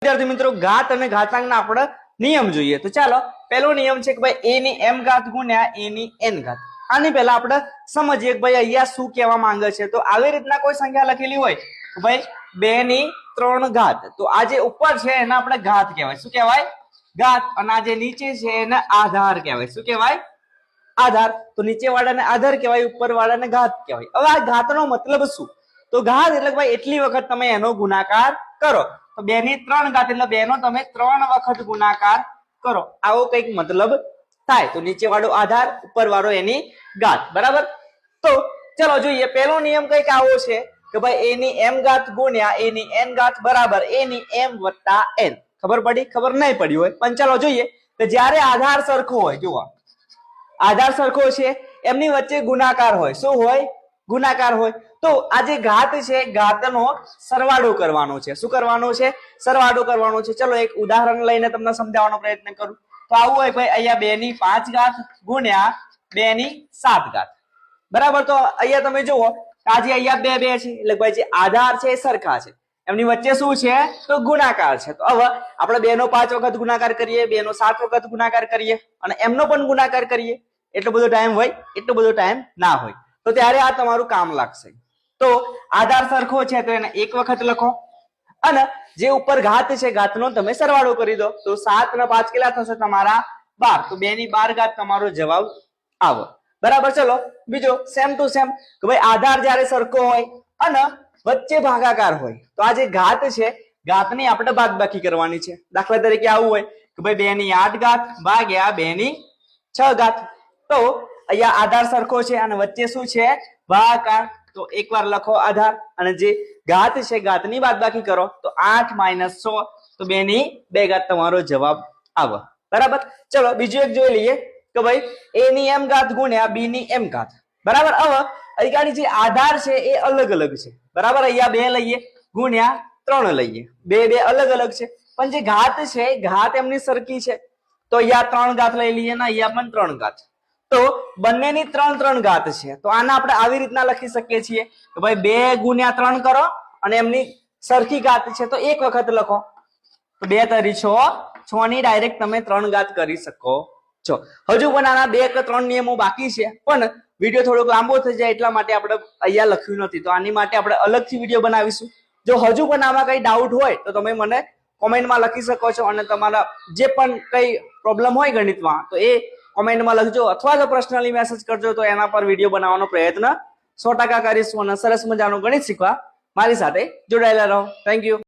વિદ્યાર્થી મિત્રો ઘાત અને ઘાતાંકના આપણે નિયમ જોઈએ તો ચાલો પહેલો નિયમ છે કે ભાઈ a ની m ઘાત ગુણ્યા a ની n ઘાત. આની પહેલા આપણે સમજીએ કે ભાઈ અહીંયા શું કહેવા માંગે છે. તો આવી રીતના કોઈ સંખ્યા લખેલી હોય તો ભાઈ 2 ની 3 ઘાત, તો આ જે ઉપર છે એને આપણે ઘાત કહેવાય. શું કહેવાય? ઘાત. અને આ જે નીચે છે એને આધાર કહેવાય. શું કહેવાય? આધાર. તો નીચે વાળાને આધાર કહેવાય, ઉપર વાળાને ઘાત કહેવાય. હવે આ ઘાતનો મતલબ શું? તો ઘાત એટલે ભાઈ એટલી વખત તમે એનો ગુણાકાર કરો. તો 2 ની 3 ઘાત એટલે 2 નો તમે 3 વખત ગુણાકાર કરો, આવો કઈક મતલબ થાય. તો નીચે વાળો આધાર, ઉપર વાળો એની ઘાત. બરાબર. તો ચલો જોઈએ પહેલો નિયમ કઈક આવો છે કે ભાઈ a ની m ઘાત ગુણ્યા a ની n ઘાત બરાબર a ની m વત્તા n. ખબર પડી? ખબર નહીં પડી હોય પણ ચાલો જોઈએ કે જ્યારે આધાર સરખો હોય, જુઓ આધાર સરખો છે એમની વચ્ચે ગુણાકાર હોય. શું હોય? ગુણાકાર હોય. તો આ જે ઘાત છે ઘાતનો સરવાળો કરવાનો છે. શું કરવાનો છે? સરવાળો કરવાનો છે. ચલો એક ઉદાહરણ લઈને તમને સમજાવવાનો પ્રયત્ન કરું. તો આવું હોય ભાઈ અહીંયા 2 ની 5 ઘાત ગુણ્યા 2 ની 7 ઘાત. બરાબર. તો અહીંયા તમે જુઓ આજે અહીંયા 2 2 છે એટલે ભાઈ જે આધાર છે એ સરખા છે, એમની વચ્ચે શું છે? તો ગુણાકાર છે. તો હવે આપણે 2 નો 5 વખત ગુણાકાર કરીએ, 2 નો 7 વખત ગુણાકાર કરીએ અને એમનો પણ ગુણાકાર કરીએ. એટલો બધો ટાઈમ હોય? એટલો બધો ટાઈમ ના હોય. તો ત્યારે આ તમારું કામ લાગશે. તો આધાર સરખો છે તો એને એક વખત લખો અને જે ઉપર ઘાત છે ઘાતનો તમે સરવાળો કરી દો. તો 7 અને 5 કેટલા થશે તમારા? 12. તો 2 ની 12 ઘાત તમારો જવાબ આવો. બરાબર. ચલો બીજો સેમ ટુ સેમ કે ભાઈ આધાર જ્યારે સરખો હોય અને વચ્ચે ભાગાકાર હોય તો આ જે ઘાત છે ઘાતની આપણે બાદબાકી કરવાની છે. દાખલા તરીકે આવું હોય કે ભાઈ 2 ની 8 ઘાત ભાગ્યા 2 ની 6 ઘાત. તો અહીંયા આધાર સરખો છે અને વચ્ચે શું છે? ભાગાકાર. તો એકવાર લખો આધાર અને જે ઘાત છે ઘાતની બાદબાકી કરો તો 8 - 6 તો 2 ની 2 ઘાત તમારો જવાબ આવે. બરાબર. ચલો બીજું એક જોઈ લઈએ કે ભાઈ a ની m ઘાત ગુણ્યા b ની m ઘાત. બરાબર. હવે અહીંયાની જે આધાર છે એ અલગ અલગ છે. બરાબર. અહીંયા 2 લઈએ ગુણ્યા 3 લઈએ, 2 2 અલગ અલગ છે પણ જે ઘાત છે ઘાત એમની સરખી છે. તો અહીંયા 3 ઘાત લઈ લઈએ ને અહીંયા પણ 3 ઘાત. તો બંનેની 3 3 ઘાત છે. તો આને આપણે આવી રીતના લખી શકીએ છીએ કે ભાઈ 2 ગુણ્યા 3 કરો અને એમની સરખી ઘાત છે તો એક વખત લખો. તો 2 તરી 6, 6 ની ડાયરેક્ટ તમે 3 ઘાત કરી શકો છો. હજુ પણ આના 2 કે 3 નિયમો બાકી છે પણ વિડીયો થોડોક લાંબો થઈ જાય એટલા માટે આપણે અહીંયા લખ્યું નથી. તો આની માટે આપણે અલગથી વિડીયો બનાવીશું. જો હજુ પણ આમાં કઈ ડાઉટ હોય તો તમે મને કોમેન્ટમાં લખી શકો છો અને તમારા જે પણ કઈ પ્રોબ્લેમ હોય ગણિતમાં તો એ કોમેન્ટમાં લખજો અથવા તો પર્સનલી મેસેજ કરજો. તો એના પર વિડીયો બનાવવાનો પ્રયત્ન 100% કરીશું અને સરસ મજાનું ગણિત શીખવા મારી સાથે જોડાયેલા રહો. Thank you.